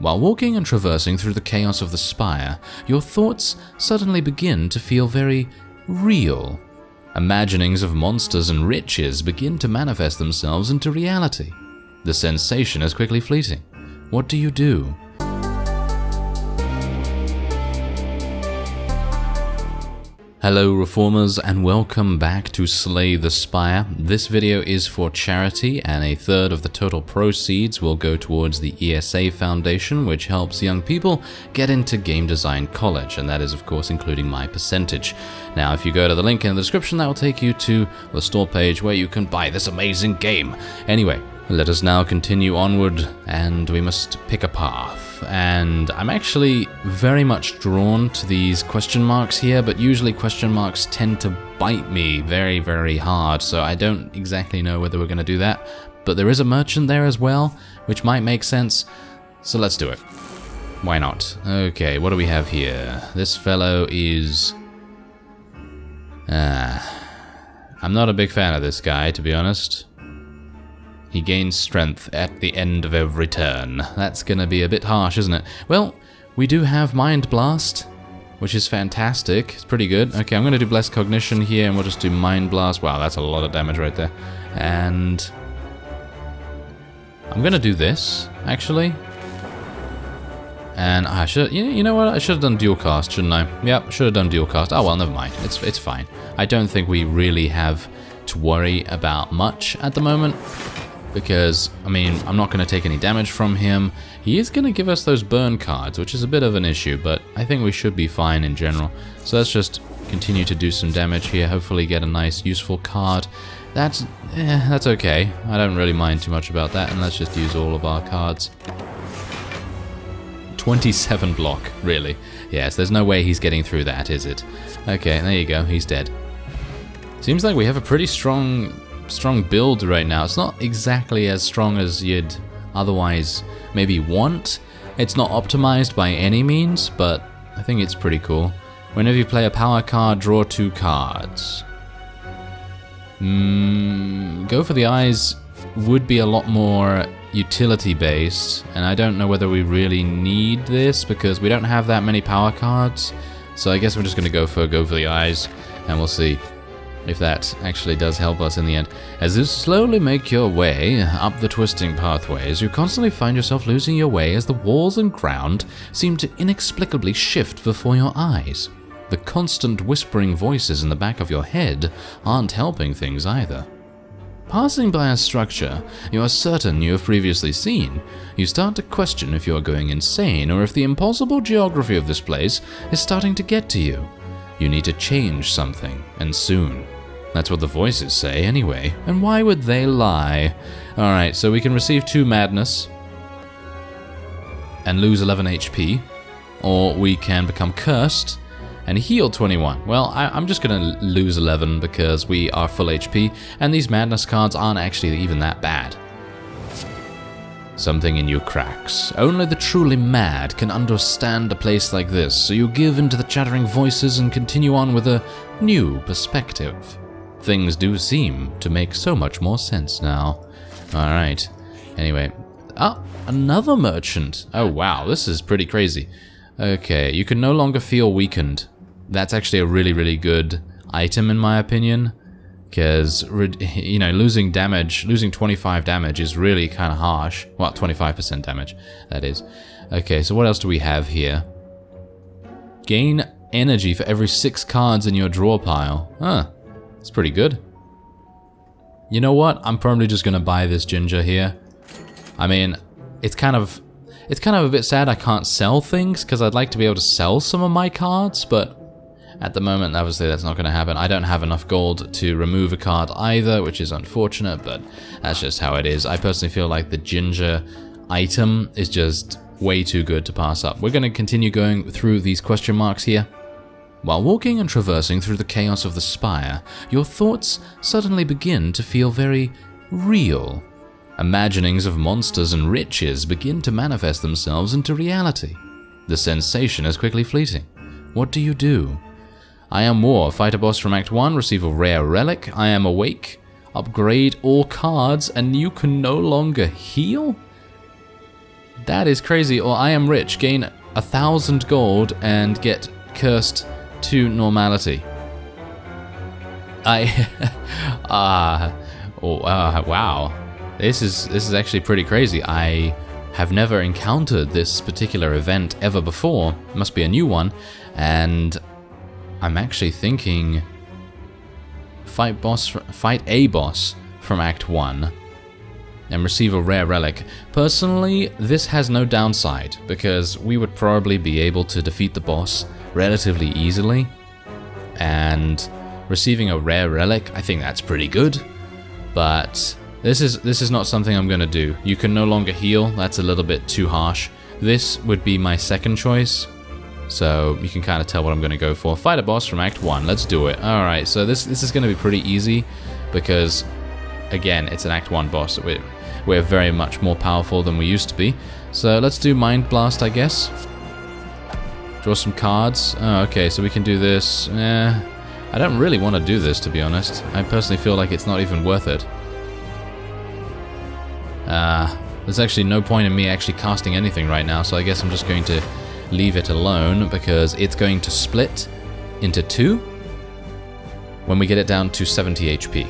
While walking and traversing through the chaos of the Spire, your thoughts suddenly begin to feel very real. Imaginings of monsters and riches begin to manifest themselves into reality. The sensation is quickly fleeting. What do you do? Hello Reformers and welcome back to Slay the Spire. This video is for charity and a third of the total proceeds will go towards the ESA Foundation, which helps young people get into game design college, and that is of course including my percentage. Now if you go to the link in the description, that will take you to the store page where you can buy this amazing game. Anyway, let us now continue onward, and we must pick a path. And I'm actually very much drawn to these question marks here, but usually question marks tend to bite me very, very hard, so I don't exactly know whether we're going to do that. But there is a merchant there as well, which might make sense, so let's do it. Why not? Okay, what do we have here? This fellow is... I'm not a big fan of this guy, to be honest. He gains strength at the end of every turn. That's gonna be a bit harsh, isn't it? Well, we do have Mind Blast, which is fantastic. It's pretty good. Okay, I'm gonna do Blessed Cognition here, and we'll just do Mind Blast. Wow, that's a lot of damage right there. And I'm gonna do this, actually. And I should, you know what? I should have done dual cast, shouldn't I? Yep, should have done dual cast. Oh well, never mind. It's fine. I don't think we really have to worry about much at the moment. Because, I mean, I'm not going to take any damage from him. He is going to give us those burn cards, which is a bit of an issue, but I think we should be fine in general. So let's just continue to do some damage here, hopefully get a nice, useful card. That's okay. I don't really mind too much about that, and let's just use all of our cards. 27 block, really. Yes, there's no way he's getting through that, is it? Okay, there you go, he's dead. Seems like we have a pretty strong build right now. It's not exactly as strong as you'd otherwise maybe want. It's not optimized by any means, but I think it's pretty cool. Whenever you play a power card, draw 2 cards. Go for the Eyes would be a lot more utility based, and I don't know whether we really need this because we don't have that many power cards. So I guess we're just going to go for the Eyes, and we'll see if that actually does help us in the end. As you slowly make your way up the twisting pathways, you constantly find yourself losing your way as the walls and ground seem to inexplicably shift before your eyes. The constant whispering voices in the back of your head aren't helping things either. Passing by a structure you are certain you have previously seen, you start to question if you are going insane or if the impossible geography of this place is starting to get to you. You need to change something, and soon. That's what the voices say anyway, and why would they lie? Alright, so we can receive 2 madness and lose 11 HP, or we can become cursed and heal 21. Well, I'm just gonna lose 11 because we are full HP, and these madness cards aren't actually even that bad. Something in you cracks. Only the truly mad can understand a place like this, so you give into the chattering voices and continue on with a new perspective. Things do seem to make so much more sense now. Alright. Anyway. Another merchant. Oh wow, this is pretty crazy. Okay, you can no longer feel weakened. That's actually a really, really good item in my opinion. Because, you know, losing 25 damage is really kind of harsh. Well, 25% damage, that is. Okay, so what else do we have here? Gain energy for every 6 cards in your draw pile. Huh, that's pretty good. You know what? I'm probably just going to buy this ginger here. I mean, it's kind of a bit sad I can't sell things, because I'd like to be able to sell some of my cards, but at the moment, obviously, that's not going to happen. I don't have enough gold to remove a card either, which is unfortunate, but that's just how it is. I personally feel like the ginger item is just way too good to pass up. We're going to continue going through these question marks here. While walking and traversing through the chaos of the Spire, your thoughts suddenly begin to feel very real. Imaginings of monsters and riches begin to manifest themselves into reality. The sensation is quickly fleeting. What do you do? I am War, fight a boss from Act 1, receive a rare relic. I am Awake, upgrade all cards, and you can no longer heal? That is crazy. Or I am rich, gain 1,000 gold and get cursed to normality. Wow. This is actually pretty crazy. I have never encountered this particular event ever before. It must be a new one. And I'm actually thinking fight a boss from Act 1 and receive a rare relic. Personally, this has no downside because we would probably be able to defeat the boss relatively easily, and receiving a rare relic, I think that's pretty good. But this is not something I'm gonna do. You can no longer heal, that's a little bit too harsh. This would be my second choice, so you can kind of tell what I'm gonna go for. Fight a boss from Act 1, let's do it. Alright, so this is gonna be pretty easy because, again, it's an Act 1 boss. We're very much more powerful than we used to be. So let's do Mind Blast, I guess. Draw some cards. Oh, okay, so we can do this. I don't really want to do this, to be honest. I personally feel like it's not even worth it. There's actually no point in me actually casting anything right now, so I guess I'm just going to leave it alone because it's going to split into 2 when we get it down to 70 HP.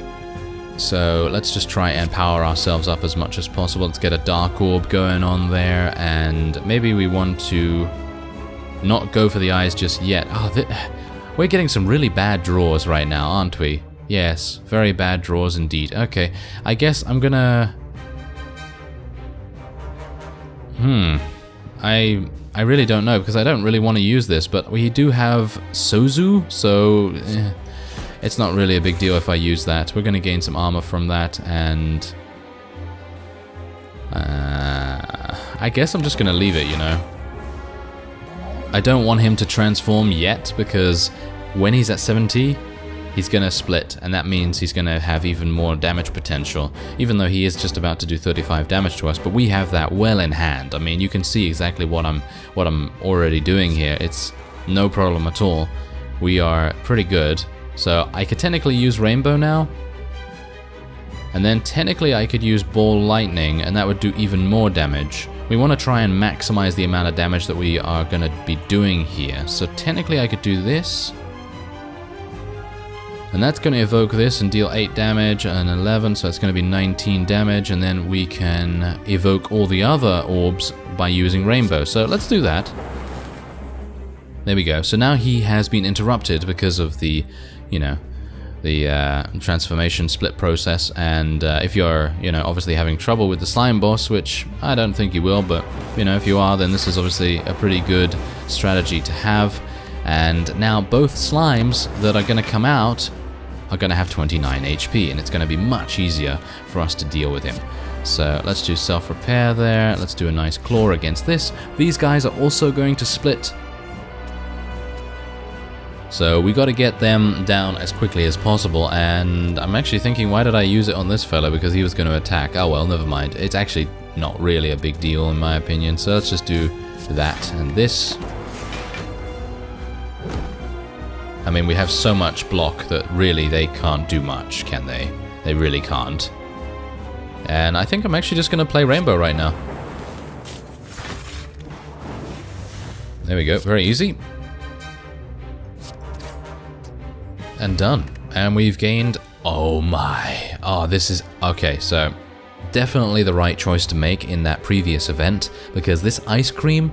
So let's just try and power ourselves up as much as possible. Let's get a Dark Orb going on there, and maybe we want to not go for the eyes just yet. We're getting some really bad draws right now, aren't we? Yes, very bad draws indeed. Okay, I guess I'm gonna... I really don't know, because I don't really want to use this, but we do have Sozu, so... it's not really a big deal if I use that. We're going to gain some armor from that, and... I guess I'm just going to leave it, you know. I don't want him to transform yet, because when he's at 70, he's going to split, and that means he's going to have even more damage potential, even though he is just about to do 35 damage to us, but we have that well in hand. I mean, you can see exactly what I'm already doing here. It's no problem at all. We are pretty good. So I could technically use Rainbow now, and then technically I could use Ball Lightning, and that would do even more damage. We want to try and maximize the amount of damage that we are going to be doing here. So technically I could do this, and that's going to evoke this and deal 8 damage and 11, so it's going to be 19 damage, and then we can evoke all the other orbs by using Rainbow. So let's do that. There we go. So now he has been interrupted because of the, you know, the transformation split process, and if you're, you know, obviously having trouble with the slime boss, which I don't think you will, but, you know, if you are, then this is obviously a pretty good strategy to have. And now both slimes that are going to come out are going to have 29 HP, and it's going to be much easier for us to deal with him. So let's do self-repair there. Let's do a nice claw against this. These guys are also going to split, so we got to get them down as quickly as possible. And I'm actually thinking, why did I use it on this fella? Because he was going to attack. Oh well, never mind. It's actually not really a big deal in my opinion. So let's just do that and this. I mean, we have so much block that really they can't do much, can they? They really can't. And I think I'm actually just going to play Rainbow right now. There we go. Very easy. And done. And we've gained... oh my. Oh, this is... okay, so definitely the right choice to make in that previous event, because this ice cream,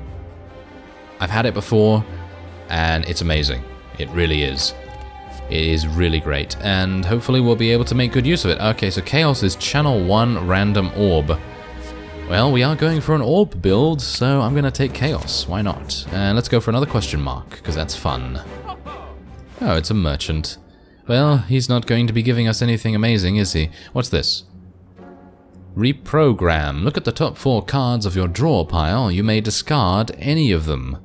I've had it before, and it's amazing. It really is. It is really great, and hopefully we'll be able to make good use of it. Okay, so Chaos is channel 1 random orb. Well, we are going for an orb build, so I'm going to take Chaos. Why not? And let's go for another question mark, because that's fun. Oh, it's a merchant. Well, he's not going to be giving us anything amazing, is he? What's this? Reprogram. Look at the top 4 cards of your draw pile. You may discard any of them.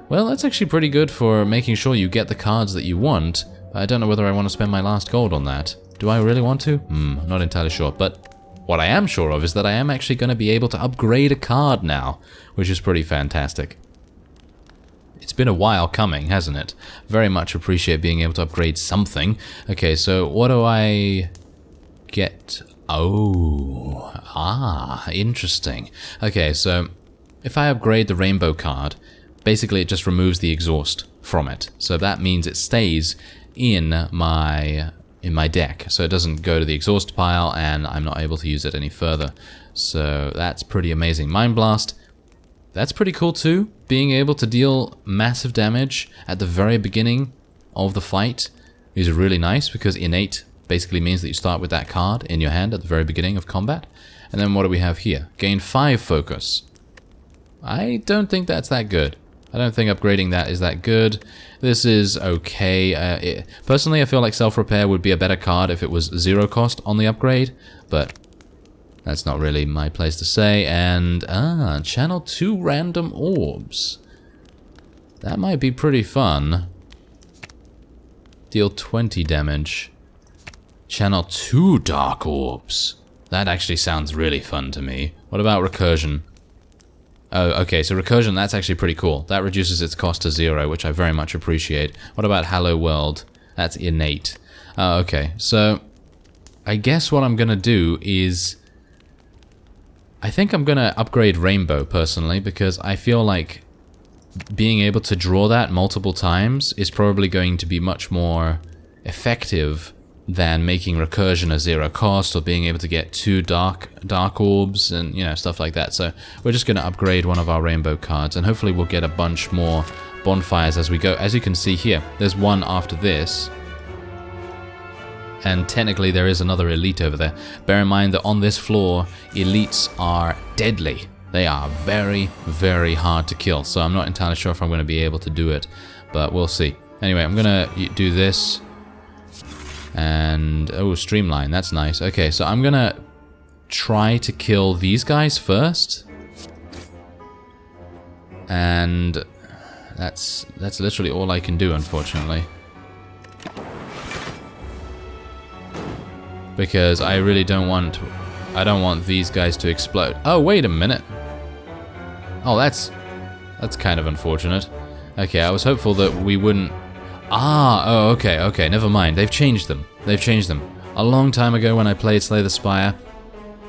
Well, that's actually pretty good for making sure you get the cards that you want. I don't know whether I want to spend my last gold on that. Do I really want to? Not entirely sure. But what I am sure of is that I am actually going to be able to upgrade a card now, which is pretty fantastic. It's been a while coming, hasn't it? Very much appreciate being able to upgrade something. Okay, so what do I get? Oh, interesting. Okay, so if I upgrade the rainbow card, basically it just removes the exhaust from it. So that means it stays in my deck, so it doesn't go to the exhaust pile and I'm not able to use it any further. So that's pretty amazing. Mind Blast, that's pretty cool too. Being able to deal massive damage at the very beginning of the fight is really nice, because innate basically means that you start with that card in your hand at the very beginning of combat. And then what do we have here? Gain 5 focus. I don't think that's that good. I don't think upgrading that is that good. This is okay. Personally, I feel like Self-Repair would be a better card if it was 0 cost on the upgrade, but that's not really my place to say. And, channel 2 random orbs. That might be pretty fun. Deal 20 damage. Channel 2 dark orbs. That actually sounds really fun to me. What about Recursion? Oh, okay, so Recursion, that's actually pretty cool. That reduces its cost to 0, which I very much appreciate. What about Hallow World? That's innate. Okay, so I guess what I'm gonna do is, I think I'm gonna upgrade Rainbow, personally, because I feel like being able to draw that multiple times is probably going to be much more effective than making Recursion a 0 cost, or being able to get 2 dark orbs and, you know, stuff like that. So we're just going to upgrade one of our rainbow cards, and hopefully we'll get a bunch more bonfires as we go. As you can see here, there's one after this, and technically there is another elite over there. Bear in mind that on this floor, elites are deadly. They are very, very hard to kill, so I'm not entirely sure if I'm going to be able to do it, but we'll see. Anyway, I'm going to do this. And, oh, Streamline, that's nice. Okay, so I'm gonna try to kill these guys first. And that's literally all I can do, unfortunately. Because I really don't want these guys to explode. Oh, wait a minute. Oh, that's kind of unfortunate. Okay, I was hopeful that we wouldn't... oh, okay, never mind. They've changed them. A long time ago when I played Slay the Spire,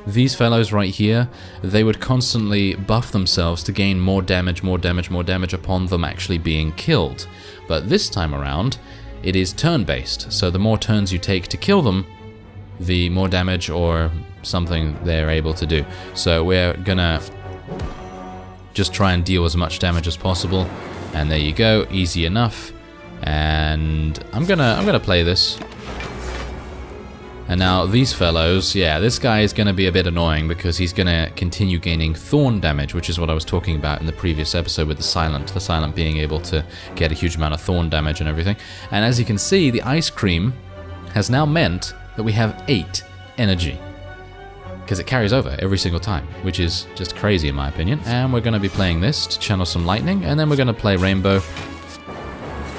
these fellows right here, they would constantly buff themselves to gain more damage upon them actually being killed. But this time around, it is turn-based, so the more turns you take to kill them, the more damage or something they're able to do. So we're gonna just try and deal as much damage as possible, and there you go, easy enough. And I'm gonna play this. And now these fellows, yeah, this guy is gonna be a bit annoying because he's gonna continue gaining thorn damage, which is what I was talking about in the previous episode with the Silent being able to get a huge amount of thorn damage and everything. And as you can see, the ice cream has now meant that we have 8 energy, because it carries over every single time, which is just crazy in my opinion. And we're gonna be playing this to channel some lightning, and then we're gonna play Rainbow.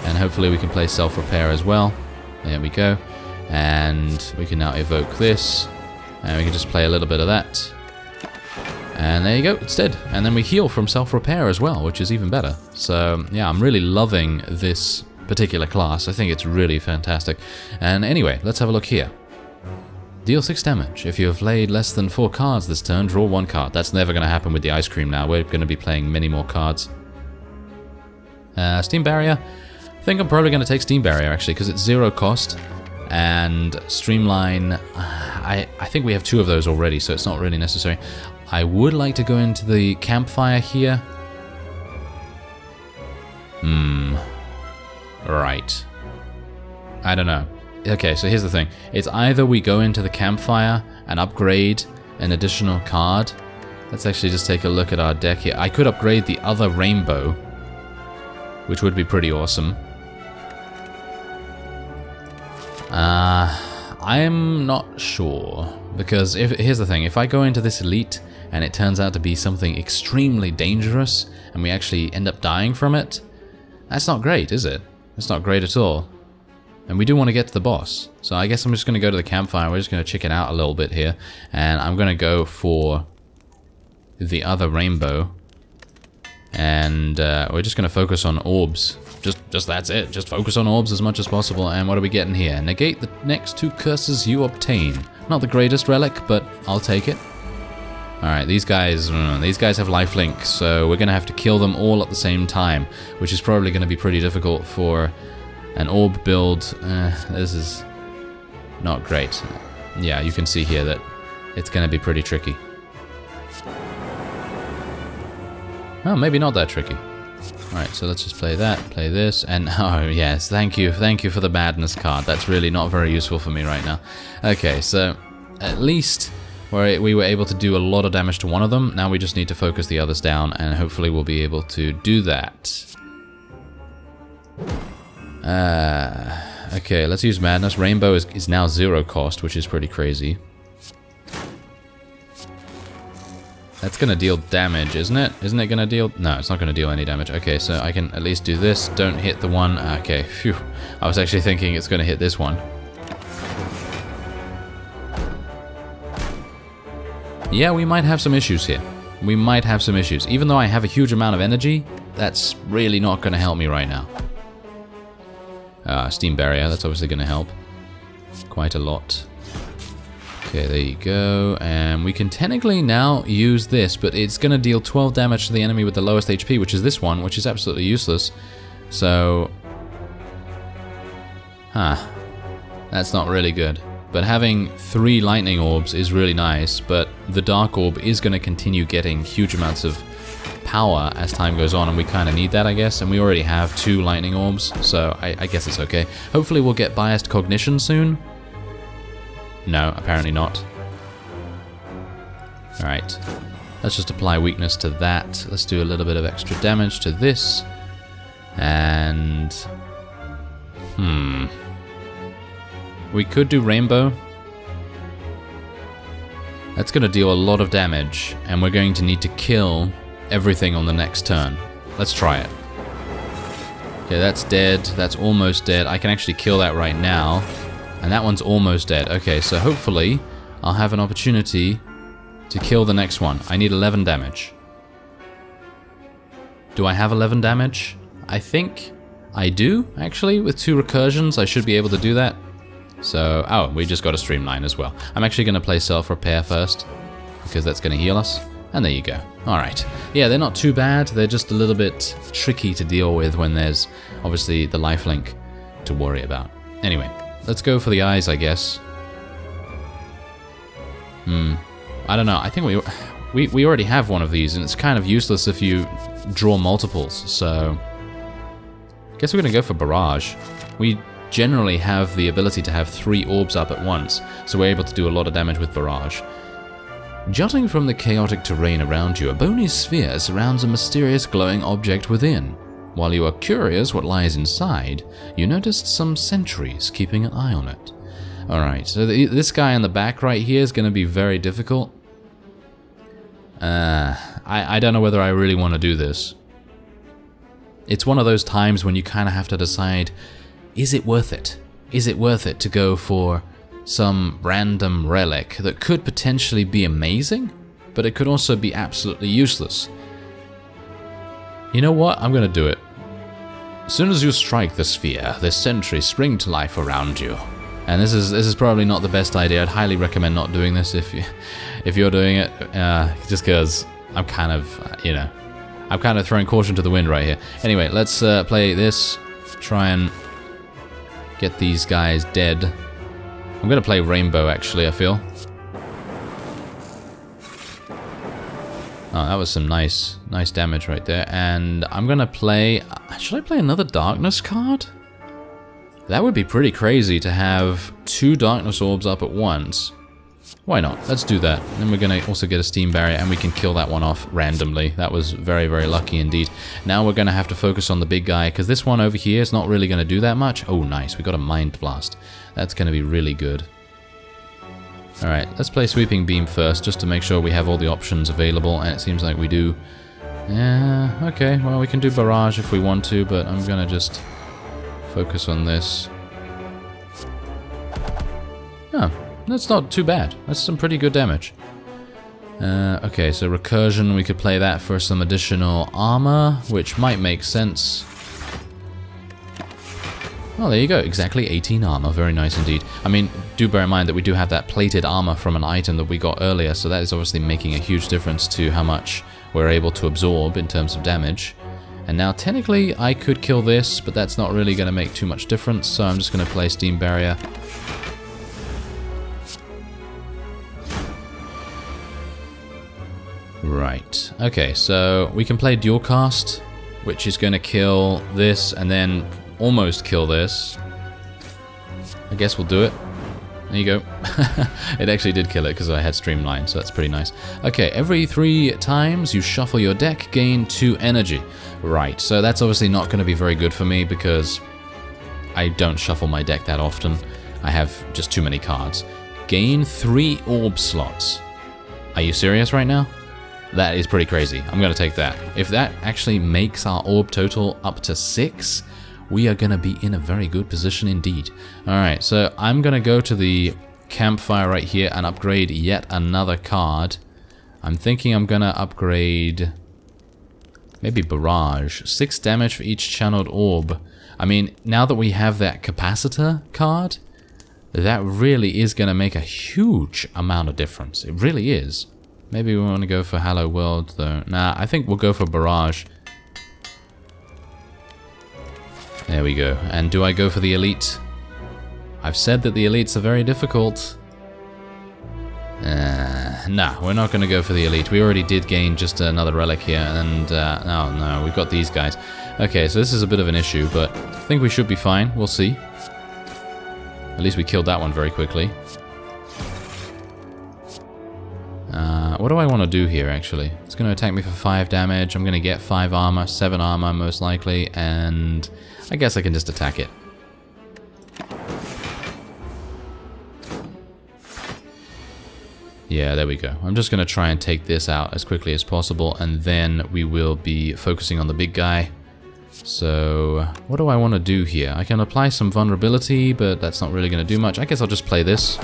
And hopefully we can play Self-Repair as well. There we go. And we can now evoke this. And we can just play a little bit of that. And there you go, it's dead. And then we heal from Self-Repair as well, which is even better. So, yeah, I'm really loving this particular class. I think it's really fantastic. And anyway, let's have a look here. Deal 6 damage. If you have played less than 4 cards this turn, draw 1 card. That's never going to happen with the ice cream now. We're going to be playing many more cards. Steam Barrier. I think I'm probably going to take Steam Barrier, actually, because it's 0 cost. And Streamline, I think we have 2 of those already, so it's not really necessary. I would like to go into the campfire here. Right. I don't know. Okay, so here's the thing. It's either we go into the campfire and upgrade an additional card. Let's actually just take a look at our deck here. I could upgrade the other Rainbow, which would be pretty awesome. I'm not sure, because here's the thing, if I go into this elite and it turns out to be something extremely dangerous and we actually end up dying from it, that's not great, is it? It's not great at all. And we do want to get to the boss, so I guess I'm just going to go to the campfire. We're just going to chicken out a little bit here, and I'm going to go for the other Rainbow, and we're just going to focus on orbs. Just that's it. Just focus on orbs as much as possible. And what are we getting here? Negate the next 2 curses you obtain. Not the greatest relic, but I'll take it. Alright, these guys have lifelink, so we're going to have to kill them all at the same time, which is probably going to be pretty difficult for an orb build. This is not great. Yeah, you can see here that it's going to be pretty tricky. Oh, maybe not that tricky. Alright, so let's just play that, play this, and oh yes, thank you for the madness card. That's really not very useful for me right now. Okay, so at least we were able to do a lot of damage to one of them. Now we just need to focus the others down, and hopefully we'll be able to do that. Okay, let's use madness. Rainbow is now 0 cost, which is pretty crazy. That's gonna deal damage, isn't it? Isn't it gonna deal... No, it's not gonna deal any damage. Okay, so I can at least do this. Don't hit the one... Okay, phew. I was actually thinking it's gonna hit this one. Yeah, we might have some issues here. We might have some issues. Even though I have a huge amount of energy, that's really not gonna help me right now. Steam Barrier, that's obviously gonna help. Quite a lot. Okay, there you go, and we can technically now use this, but it's going to deal 12 damage to the enemy with the lowest HP, which is this one, which is absolutely useless. So... that's not really good. But having 3 lightning orbs is really nice, but the dark orb is going to continue getting huge amounts of power as time goes on, and we kind of need that, I guess, and we already have 2 lightning orbs, so I guess it's okay. Hopefully we'll get biased cognition soon. No, apparently not. Alright, let's just apply weakness to that. Let's do a little bit of extra damage to this. And... we could do Rainbow. That's going to deal a lot of damage, and we're going to need to kill everything on the next turn. Let's try it. Okay, that's dead. That's almost dead. I can actually kill that right now. And that one's almost dead. Okay, so hopefully I'll have an opportunity to kill the next one. I need 11 damage. Do I have 11 damage? I think I do, actually. With 2 recursions, I should be able to do that. So, oh, we just got a streamline as well. I'm actually going to play self-repair first, because that's going to heal us. And there you go. Alright. Yeah, they're not too bad. They're just a little bit tricky to deal with when there's obviously the lifelink to worry about. Anyway. Let's go for the eyes, I guess. I don't know. I think we already have one of these, and it's kind of useless if you draw multiples, so... I guess we're going to go for Barrage. We generally have the ability to have 3 orbs up at once, so we're able to do a lot of damage with Barrage. Jutting from the chaotic terrain around you, a bony sphere surrounds a mysterious glowing object within. While you are curious what lies inside, you noticed some sentries keeping an eye on it. Alright, so this guy in the back right here is going to be very difficult. I don't know whether I really want to do this. It's one of those times when you kind of have to decide, is it worth it? Is it worth it to go for some random relic that could potentially be amazing, but it could also be absolutely useless? You know what? I'm gonna do it. As soon as you strike the sphere, the sentries spring to life around you. And this is probably not the best idea. I'd highly recommend not doing this if you're doing it, just because I'm kind of, I'm kind of throwing caution to the wind right here. Anyway, let's play this. Try and get these guys dead. I'm gonna play Rainbow, actually, I feel. Oh, that was some nice damage right there. And I'm gonna play... Should I play another Darkness card? That would be pretty crazy to have 2 Darkness Orbs up at once. Why not? Let's do that. Then we're gonna also get a Steam Barrier, and we can kill that one off randomly. That was very, very lucky indeed. Now we're gonna have to focus on the big guy, because this one over here is not really gonna do that much. Oh, nice. We got a Mind Blast. That's gonna be really good. Alright, let's play Sweeping Beam first, just to make sure we have all the options available, and it seems like we do. Yeah, okay, well we can do Barrage if we want to, but I'm gonna just focus on this. Oh, that's not too bad. That's some pretty good damage. Okay, so Recursion, we could play that for some additional armor, which might make sense. Oh, there you go. Exactly 18 armor. Very nice indeed. I mean, do bear in mind that we do have that plated armor from an item that we got earlier, so that is obviously making a huge difference to how much we're able to absorb in terms of damage. And now, technically, I could kill this, but that's not really going to make too much difference, so I'm just going to play Steam Barrier. Right. Okay, so we can play Dual Cast, which is going to kill this and then almost kill this. I guess we'll do it. There you go. It actually did kill it because I had Streamline, so that's pretty nice. Okay, every 3 times you shuffle your deck, gain 2 energy. Right, so that's obviously not going to be very good for me because I don't shuffle my deck that often. I have just too many cards. Gain 3 orb slots. Are you serious right now? That is pretty crazy. I'm going to take that. If that actually makes our orb total up to 6, we are going to be in a very good position indeed. Alright, so I'm going to go to the campfire right here and upgrade yet another card. I'm thinking I'm going to upgrade maybe Barrage. 6 damage for each channeled orb. I mean, now that we have that capacitor card, that really is going to make a huge amount of difference. It really is. Maybe we want to go for Hallow World though. Nah, I think we'll go for Barrage. There we go. And do I go for the Elite? I've said that the Elites are very difficult. Nah, we're not going to go for the Elite. We already did gain just another relic here, and oh no, we've got these guys. Okay, so this is a bit of an issue, but I think we should be fine. We'll see. At least we killed that one very quickly. What do I want to do here, actually? It's going to attack me for 5 damage. I'm going to get 5 armor, 7 armor most likely, and I guess I can just attack it. Yeah, there we go. I'm just going to try and take this out as quickly as possible, and then we will be focusing on the big guy. So, what do I want to do here? I can apply some vulnerability, but that's not really going to do much. I guess I'll just play this.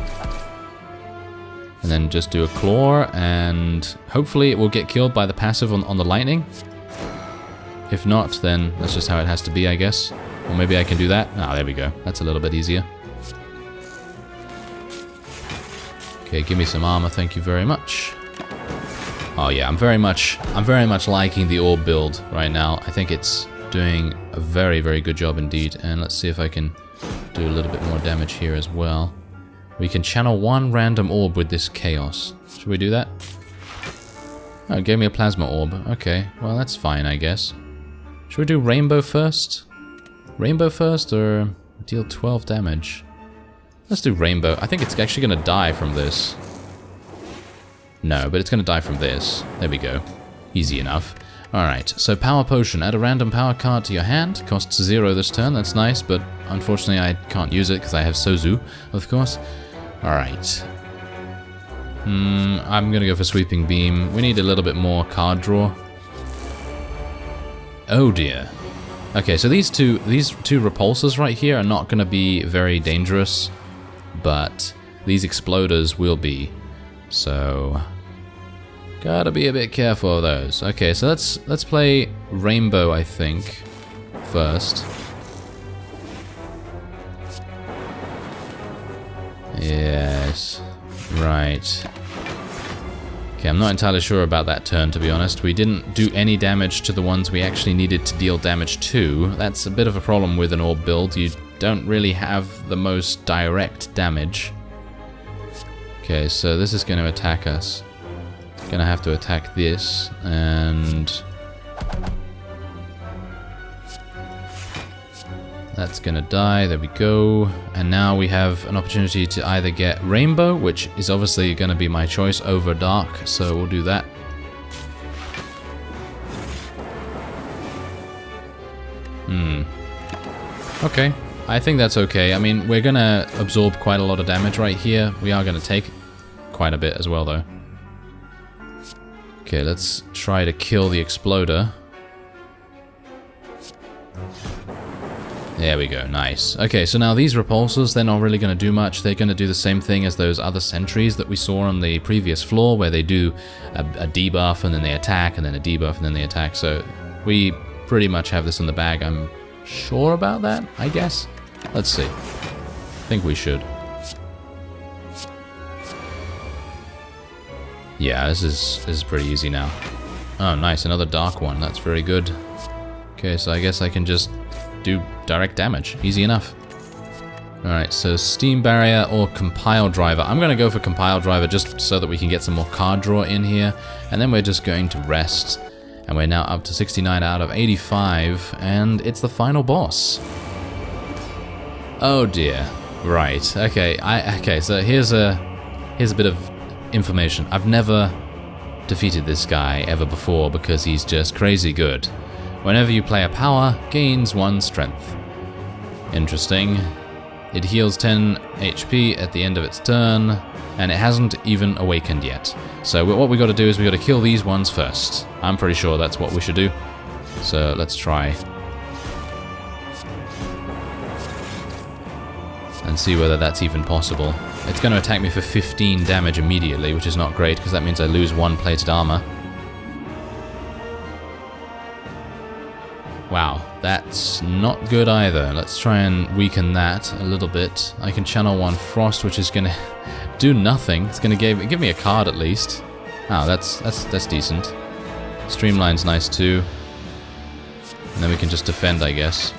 And then just do a claw, and hopefully it will get killed by the passive on the lightning. If not, then that's just how it has to be, I guess. Or maybe I can do that. Ah, there we go. That's a little bit easier. Okay, give me some armor, thank you very much. Oh yeah, I'm very much liking the orb build right now. I think it's doing a very, very good job indeed. And let's see if I can do a little bit more damage here as well. We can channel 1 random orb with this chaos. Should we do that? Oh, it gave me a plasma orb. Okay, well that's fine, I guess. Should we do rainbow first? Rainbow first, or deal 12 damage? Let's do rainbow. I think it's actually going to die from this. No, but it's going to die from this. There we go. Easy enough. Alright, so power potion. Add a random power card to your hand. Costs 0 this turn. That's nice, but unfortunately I can't use it because I have Sozu, of course. Alright. I'm going to go for Sweeping Beam. We need a little bit more card draw. Oh dear. Okay, so these two repulsors right here are not going to be very dangerous, but these exploders will be. So gotta be a bit careful of those. Okay, so let's play Rainbow, I think, first. Yes. Right. Okay, I'm not entirely sure about that turn, to be honest. We didn't do any damage to the ones we actually needed to deal damage to. That's a bit of a problem with an orb build. You don't really have the most direct damage. Okay, so this is going to attack us. Gonna have to attack this, and that's gonna die. There we go. And now we have an opportunity to either get Rainbow, which is obviously gonna be my choice, over Dark, so we'll do that. Okay, I think that's okay. I mean, we're gonna absorb quite a lot of damage right here. We are gonna take quite a bit as well, though. Okay, let's try to kill the exploder. There we go, nice. Okay, so now these repulsors, they're not really going to do much. They're going to do the same thing as those other sentries that we saw on the previous floor, where they do a debuff, and then they attack, and then a debuff, and then they attack. So we pretty much have this in the bag. I'm sure about that, I guess. Let's see. I think we should. Yeah, this is pretty easy now. Oh, nice, another dark one. That's very good. Okay, so I guess I can just do direct damage. Easy enough. Alright, so Steam Barrier or Compile Driver. I'm going to go for Compile Driver just so that we can get some more card draw in here. And then we're just going to rest. And we're now up to 69 out of 85. And it's the final boss. Oh dear. Right. Okay. Okay, so here's a bit of information. I've never defeated this guy ever before because he's just crazy good. Whenever you play a power, gains 1 strength. Interesting. It heals 10 HP at the end of its turn, and it hasn't even awakened yet. So what we got to do is we got to kill these ones first. I'm pretty sure that's what we should do. So let's try. And see whether that's even possible. It's going to attack me for 15 damage immediately, which is not great, because that means I lose 1 plated armor. Wow, that's not good either. Let's try and weaken that a little bit. I can channel 1 Frost, which is going to do nothing. It's going to give me a card at least. Oh, that's decent. Streamline's nice too. And then we can just defend, I guess.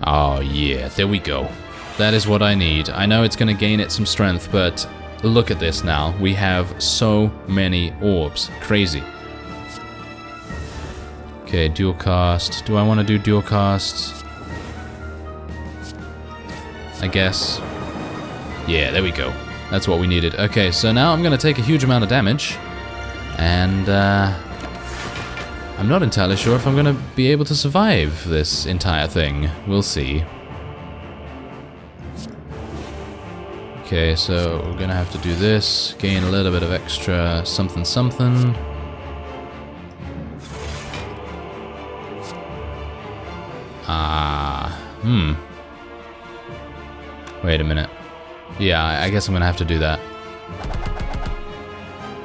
Oh yeah, there we go. That is what I need. I know it's going to gain it some strength, but look at this now. We have so many orbs. Crazy. Okay, dual cast. Do I want to do dual cast? I guess. Yeah, there we go. That's what we needed. Okay, so now I'm going to take a huge amount of damage. And, I'm not entirely sure if I'm going to be able to survive this entire thing. We'll see. Okay, so we're going to have to do this. Gain a little bit of extra something something. Wait a minute. Yeah, I guess I'm going to have to do that.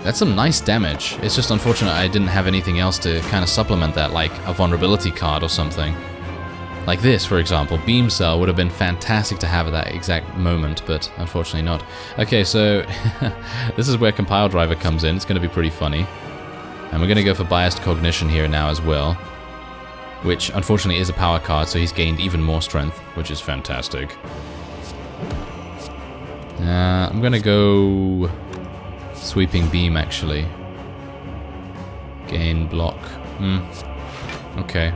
That's some nice damage. It's just unfortunate I didn't have anything else to kind of supplement that, like a vulnerability card or something. Like this, for example. Beam Cell would have been fantastic to have at that exact moment, but unfortunately not. Okay, so this is where Compile Driver comes in. It's going to be pretty funny. And we're going to go for Biased Cognition here now as well, which unfortunately is a power card, so he's gained even more strength, which is fantastic. I'm going to go Sweeping Beam, actually. Gain block. Okay.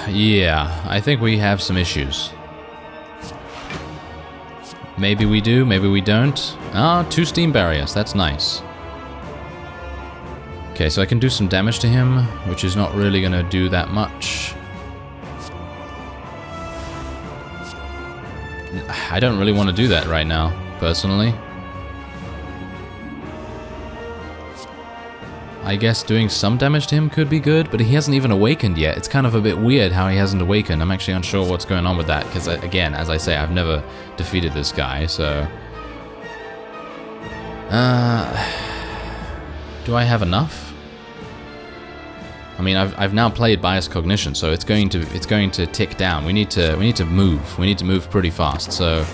Yeah, I think we have some issues. Maybe we do, maybe we don't. 2 Steam Barriers, that's nice. Okay, so I can do some damage to him, which is not really gonna do that much. I don't really want to do that right now, personally. I guess doing some damage to him could be good, but he hasn't even awakened yet. It's kind of a bit weird how he hasn't awakened. I'm actually unsure what's going on with that, because again, as I say, I've never defeated this guy, so... do I have enough? I mean, I've now played Biased Cognition, so it's going to tick down. We need to move. We need to move pretty fast. So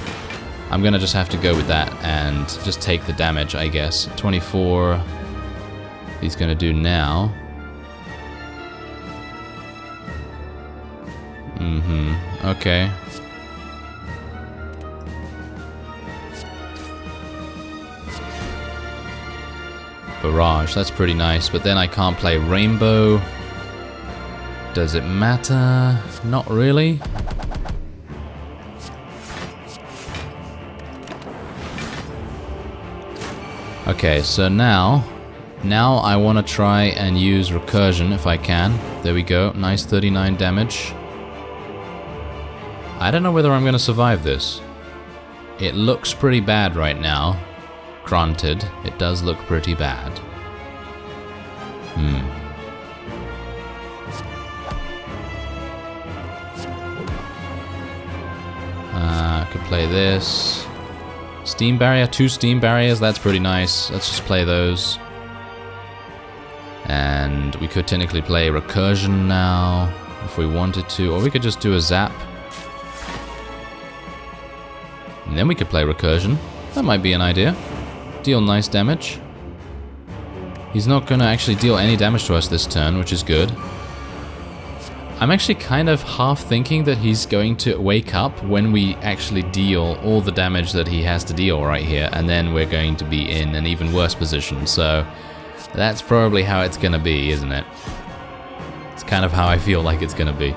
I'm gonna just have to go with that and just take the damage, I guess. 24. He's gonna do now. Okay. Barrage, that's pretty nice, but then I can't play Rainbow. Does it matter? Not really. Okay, so now I want to try and use Recursion if I can. There we go, nice 39 damage. I don't know whether I'm going to survive this. It looks pretty bad right now. Granted, it does look pretty bad. I could play this. Steam barrier, 2 steam barriers, that's pretty nice. Let's just play those. And we could technically play recursion now, if we wanted to, or we could just do a zap. And then we could play recursion. That might be an idea. Deal nice damage. He's not gonna actually deal any damage to us this turn, which is good. I'm actually kind of half thinking that he's going to wake up when we actually deal all the damage that he has to deal right here, and then we're going to be in an even worse position, so that's probably how it's gonna be, isn't it? It's kind of how I feel like it's gonna be,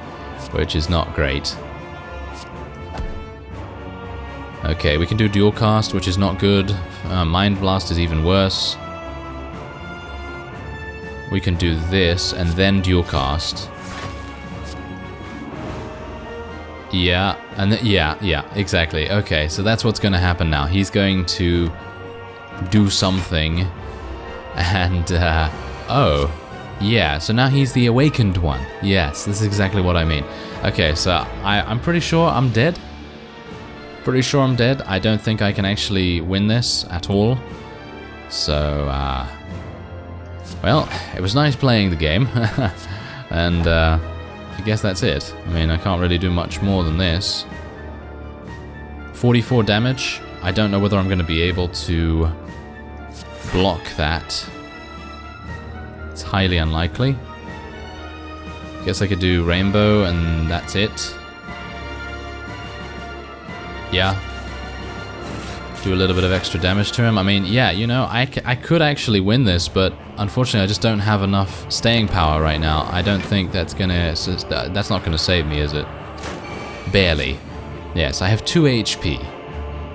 which is not great. Okay, we can do dual cast, which is not good. Mind Blast is even worse. We can do this and then dual cast. Yeah, and yeah, exactly. Okay, so that's what's going to happen now. He's going to do something, and oh, yeah. So now he's the awakened one. Yes, this is exactly what I mean. Okay, so I'm pretty sure I'm dead. Pretty sure I'm dead. I don't think I can actually win this at all. So, well, it was nice playing the game, and I guess that's it. I mean, I can't really do much more than this. 44 damage. I don't know whether I'm going to be able to block that. It's highly unlikely. Guess I could do Rainbow and that's it. Yeah. Do a little bit of extra damage to him. I mean, yeah, you know, I could actually win this, but unfortunately I just don't have enough staying power right now. I don't think that's not gonna save me, is it? Barely. Yes, I have 2 HP.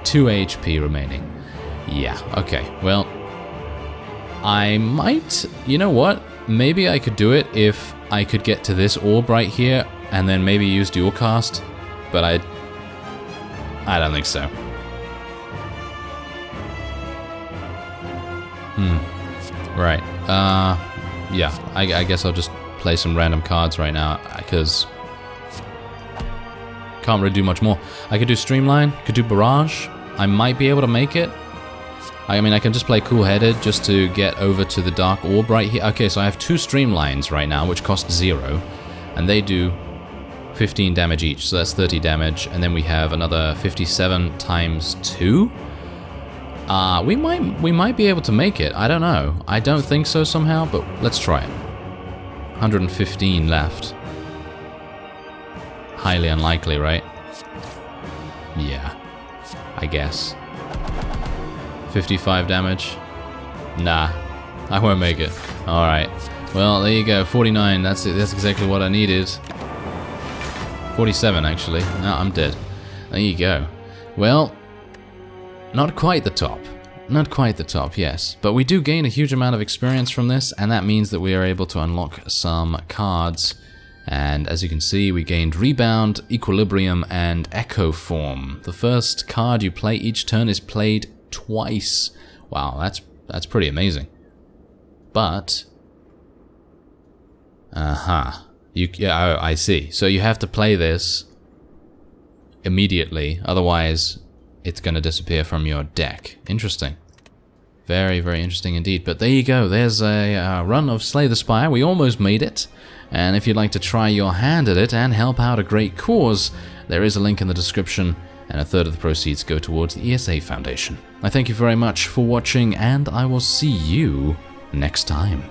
2 HP remaining. Yeah, okay. Well, I might... You know what? Maybe I could do it if I could get to this orb right here, and then maybe use dual cast, but I don't think so. Right. Yeah, I guess I'll just play some random cards right now, because can't really do much more. I could do Streamline, could do Barrage. I might be able to make it. I mean, I can just play Cool-Headed just to get over to the Dark Orb right here. Okay, so I have 2 Streamlines right now, which cost 0, and they do 15 damage each, so that's 30 damage, and then we have another 57 times 2. We might be able to make it. I don't know. I don't think so somehow, but let's try it. 115 left. Highly unlikely, right? Yeah, I guess. 55 damage. Nah, I won't make it. All right. Well, there you go. 49. That's it. That's exactly what I needed. 47, actually. No, I'm dead. There you go. Well, not quite the top. Not quite the top, yes. But we do gain a huge amount of experience from this, and that means that we are able to unlock some cards. And as you can see, we gained Rebound, Equilibrium, and Echo Form. The first card you play each turn is played twice. Wow, that's pretty amazing. But... Yeah, oh, I see. So you have to play this immediately, otherwise it's going to disappear from your deck. Interesting. Very, very interesting indeed. But there you go. There's a run of Slay the Spire. We almost made it. And if you'd like to try your hand at it and help out a great cause, there is a link in the description, and a third of the proceeds go towards the ESA Foundation. I thank you very much for watching, and I will see you next time.